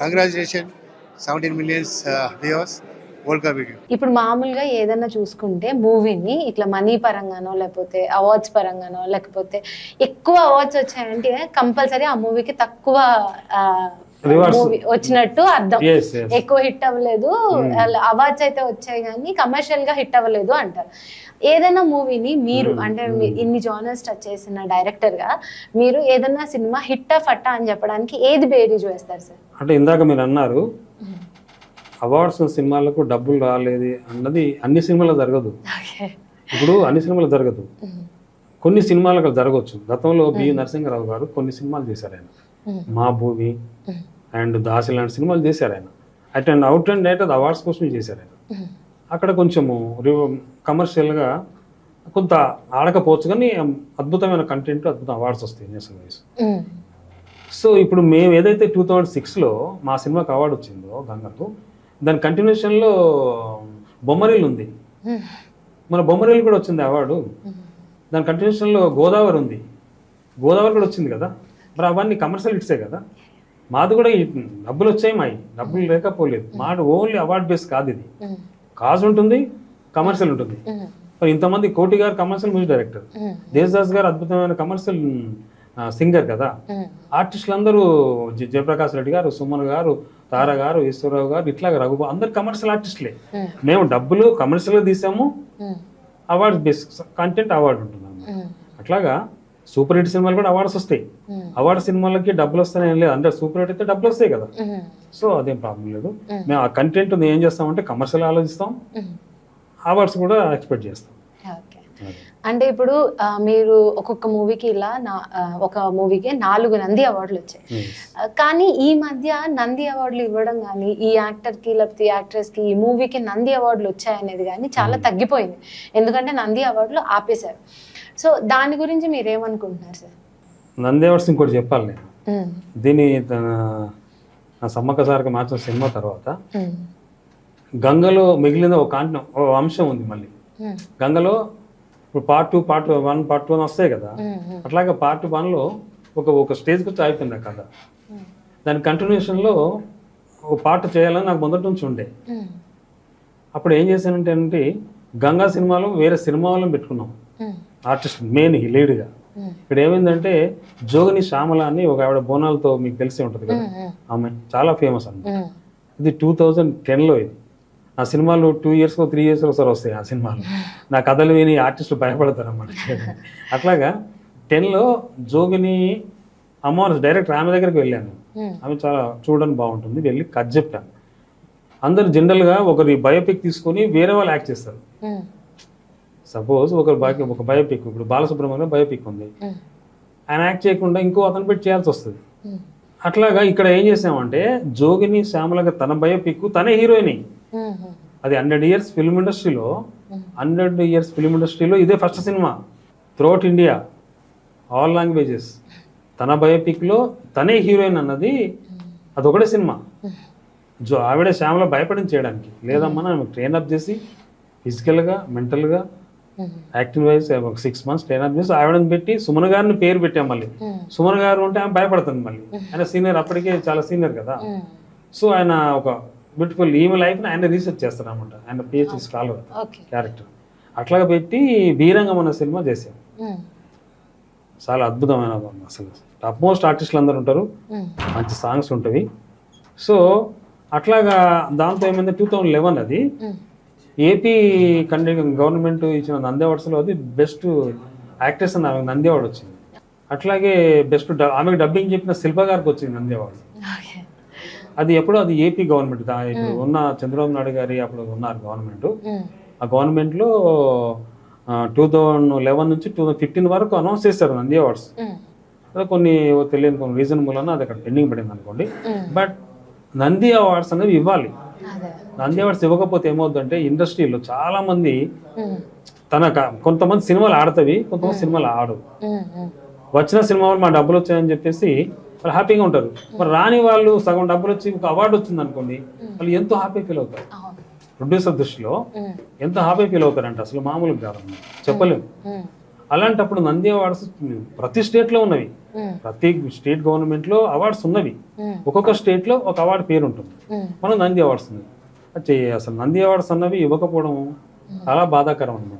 Congratulation 17 millions viewers world cup video. ఇప్పుడు మామూలుగా ఏదైనా చూసుకుంటే మూవీని ఇట్లా మనీ పరంగానో లేకపోతే అవార్డ్స్ పరంగానో లేకపోతే ఎక్కువ అవార్డ్స్ వచ్చాయంటే కంపల్సరీ ఆ మూవీకి తక్కువ మూవీ వచ్చినట్టు అర్థం. ఎక్కువ హిట్ అవ్వలేదు, అవార్డ్స్ అయితే వచ్చాయి కానీ కమర్షియల్ గా హిట్ అవ్వలేదు అంటారు. ఏదైనా మూవీని మీరు అంటే ఇన్ని జానర్స్ టచ్ చేసిన డైరెక్టర్ గా మీరు ఏదైనా సినిమా హిట్టా ఫట్టా అని చెప్పడానికి ఏది బేరీజ్ వేస్తారు సార్? అంటే ఇందాక మీరు అన్నారు అవార్డ్స్ సినిమాలకు డబ్బులు రాలేదు అన్నది అన్ని సినిమాలో జరగదు. ఇప్పుడు అన్ని సినిమాలు జరగదు, కొన్ని సినిమాలకు జరగవచ్చు. గతంలో బి నరసింహరావు గారు కొన్ని సినిమాలు చేశారు ఆయన, మా భూమి అండ్ దాసి లాంటి సినిమాలు చేశారు ఆయన. And out and out awards కోసమే చేశారు ఆయన. అక్కడ కొంచెము కమర్షియల్గా కొంత ఆడకపోవచ్చు కానీ అద్భుతమైన కంటెంట్, అద్భుతం అవార్డ్స్ వస్తాయి నేషనల్ వైజ్. సో ఇప్పుడు మేము ఏదైతే 2006లో మా సినిమాకి అవార్డు వచ్చిందో గంగకు, దాని కంటిన్యూషన్లో బొమ్మరీలు ఉంది, మన బొమ్మరీలు కూడా వచ్చింది అవార్డు. దాని కంటిన్యూషన్లో గోదావరి ఉంది, గోదావరి కూడా వచ్చింది కదా. మరి అవన్నీ కమర్షియల్ హిట్సే కదా. మాది కూడా డబ్బులు వచ్చాయి, మావి డబ్బులు లేకపోలేదు. మాది ఓన్లీ అవార్డ్ బేస్ కాదు, ఇది కాజ్ ఉంటుంది, కమర్షియల్ ఉంటుంది. మరి ఇంతమంది కోటి గారు కమర్షియల్ మ్యూజిక్ డైరెక్టర్, దేశదాస్ గారు అద్భుతమైన కమర్షియల్ సింగర్ కదా. ఆర్టిస్టులు అందరూ జయప్రకాష్ రెడ్డి గారు, సుమన్ గారు, తారా గారు, ఈశ్వరరావు గారు, ఇట్లాగా రఘు, అందరు కమర్షియల్ ఆర్టిస్టులే. మేము డబ్బులు కమర్షియల్గా తీసాము, అవార్డు బేస్ కంటెంట్ అవార్డు ఉంటుంది అన్నమాట. అట్లాగా సూపర్ హిట్ సినిమాలు కూడా అవార్డ్స్ వస్తాయి. అవార్డు సినిమాలకి డబ్బులు వస్తాయని ఏం లేదు, అంటే సూపర్ హిట్ అయితే డబ్బులు వస్తాయి కదా. సో అదేం ప్రాబ్లం లేదు. మేము ఆ కంటెంట్ ఏం చేస్తామంటే కమర్షియల్ ఆలోచిస్తాం, అవార్డ్స్ కూడా ఎక్స్పెక్ట్ చేస్తాం. అంటే ఇప్పుడు మీరు ఒక్కొక్క మూవీకి ఇలా ఒక మూవీకి 4 నంది అవార్డులు వచ్చాయి. కానీ ఈ మధ్య నంది అవార్డులు ఇవ్వడం కానీ ఈ యాక్టర్కి లేకపోతే యాక్ట్రెస్కి ఈ మూవీకి నంది అవార్డులు వచ్చాయనేది కానీ చాలా తగ్గిపోయింది. ఎందుకంటే నంది అవార్డులు ఆపేశారు. సో దాని గురించి మీరేమనుకుంటున్నారు సార్? నంది అవార్డ్స్ ఇంకోటి చెప్పాలి నేను, దీని నా సమ్మక్క సారక్క మార్చిన సినిమా తర్వాత గంగలో మిగిలిన ఒక అంశం ఉంది. మళ్ళీ గంగలో ఇప్పుడు పార్ట్ 1 పార్ట్ 2 వస్తాయి కదా. అట్లాగే పార్ట్ 1లో ఒక స్టేజ్కి వచ్చి అయిపోయింది ఆ కథ. దాని కంటిన్యూషన్లో ఒక పార్ట్ చేయాలని నాకు మొదటి నుంచి ఉండే. అప్పుడు ఏం చేశానంటే గంగా సినిమాలో వేరే సినిమా వాళ్ళని పెట్టుకున్నాం ఆర్టిస్ట్ మెయిన్ లీడ్గా. ఇక్కడ ఏమైందంటే జోగిని శ్యామల అని ఒక ఆవిడ బోనాలతో మీకు తెలిసే ఉంటుంది కదా, ఆమె చాలా ఫేమస్ అన్నమాట. ఇది 2010లో. ఇది ఆ సినిమాలు 2 years 3 years ఒకసారి వస్తాయి ఆ సినిమాలు. నా కథలు విని ఆర్టిస్టులు భయపడతారు అన్నమాట. అట్లాగా 10లో జోగిని అమ్మవారు డైరెక్టర్ ఆమె దగ్గరికి వెళ్ళాను. ఆమె చాలా చూడడానికి బాగుంటుంది, వెళ్ళి కథ చెప్పాను. అందరు జనరల్గా ఒకరి బయోపిక్ తీసుకొని వేరే వాళ్ళు యాక్ట్ చేస్తారు. సపోజ్ ఒక బయోపిక్, ఇప్పుడు బాలసుబ్రహ్మణ్యం బయోపిక్ ఉంది, ఆయన యాక్ట్ చేయకుండా ఇంకో అతను పెట్టి చేయాల్సి వస్తుంది. అట్లాగా ఇక్కడ ఏం చేసామంటే జోగిని శ్యామలగా తన బయోపిక్ తనే హీరోయిన్. అది 100 years ఫిల్మ్ ఇండస్ట్రీలో 100 years ఫిల్మ్ ఇండస్ట్రీలో ఇదే first cinema throughout India, all languages. తన బయోపిక్లో తనే హీరోయిన్ అన్నది అదొకటే సినిమా. ఆవిడ శ్యామల భయపడింది చేయడానికి, లేదమ్మా ఆమె ట్రైన్ అప్ చేసి ఫిజికల్గా మెంటల్గా acting wise 6 months train up చేసి ఆవిడని పెట్టి సుమన్ గారిని పేరు పెట్టాం. మళ్ళీ సుమన్ గారు ఉంటే ఆమె భయపడుతుంది. మళ్ళీ ఆయన సీనియర్, అప్పటికే చాలా సీనియర్ కదా. సో ఆయన ఒక బ్యూటిఫుల్ ఈమె లైఫ్ని ఆయన రీసెర్చ్ చేస్తారు అనమాట. ఆయన PhD స్కాలర్ క్యారెక్టర్. అట్లాగా పెట్టి బీరంగం అన్న సినిమా చేశాం. చాలా అద్భుతమైన అసలు టాప్ మోస్ట్ ఆర్టిస్టులు అందరు ఉంటారు, మంచి సాంగ్స్ ఉంటుంది. సో అట్లాగా దాంతో ఏమైంది 2011 అది ఏపీ గవర్నమెంట్ ఇచ్చిన నంది అవార్డ్స్లో అది బెస్ట్ యాక్ట్రెస్ అని ఆమెకు నంది అవార్డు వచ్చింది. అట్లాగే బెస్ట్ ఆమెకు డబ్బింగ్ చెప్పిన శిల్ప గారికి వచ్చింది నంది అవార్డు. అది ఎప్పుడో అది ఏపీ గవర్నమెంట్, ఇప్పుడు ఉన్న చంద్రబాబు నాయుడు గారి అప్పుడు ఉన్నారు గవర్నమెంట్. ఆ గవర్నమెంట్లో 2011 నుంచి 2015 వరకు అనౌన్స్ చేశారు నంది అవార్డ్స్. కొన్ని తెలియని కొన్ని రీజన్ మూలన అది అక్కడ పెండింగ్ పడింది అనుకోండి. బట్ నంది అవార్డ్స్ అనేవి ఇవ్వాలి. నంది అవార్డ్స్ ఇవ్వకపోతే ఏమవుతుందంటే ఇండస్ట్రీలో చాలా మంది కొంతమంది సినిమాలు ఆడతావి, కొంతమంది సినిమాలు ఆడవు. వచ్చిన సినిమా వాళ్ళు మా డబ్బులు వచ్చాయని చెప్పేసి వాళ్ళు హ్యాపీగా ఉంటారు. మరి రాని వాళ్ళు సగం డబ్బులు వచ్చి ఒక అవార్డు వచ్చింది అనుకోండి, వాళ్ళు ఎంతో హ్యాపీ ఫీల్ అవుతారు. ప్రొడ్యూసర్ దృష్టిలో ఎంత హ్యాపీ ఫీల్ అవుతారంటే అసలు మామూలుగా కాదన్నమాట, చెప్పలేము. అలాంటప్పుడు నంది అవార్డ్స్ ప్రతి స్టేట్లో ఉన్నవి, ప్రతి స్టేట్ గవర్నమెంట్లో అవార్డ్స్ ఉన్నవి, ఒక్కొక్క స్టేట్లో ఒక అవార్డు పేరు ఉంటుంది. మనం నంది అవార్డ్స్ ఉన్నది అసలు నంది అవార్డ్స్ అన్నవి ఇవ్వకపోవడం చాలా బాధాకరం అనమాట.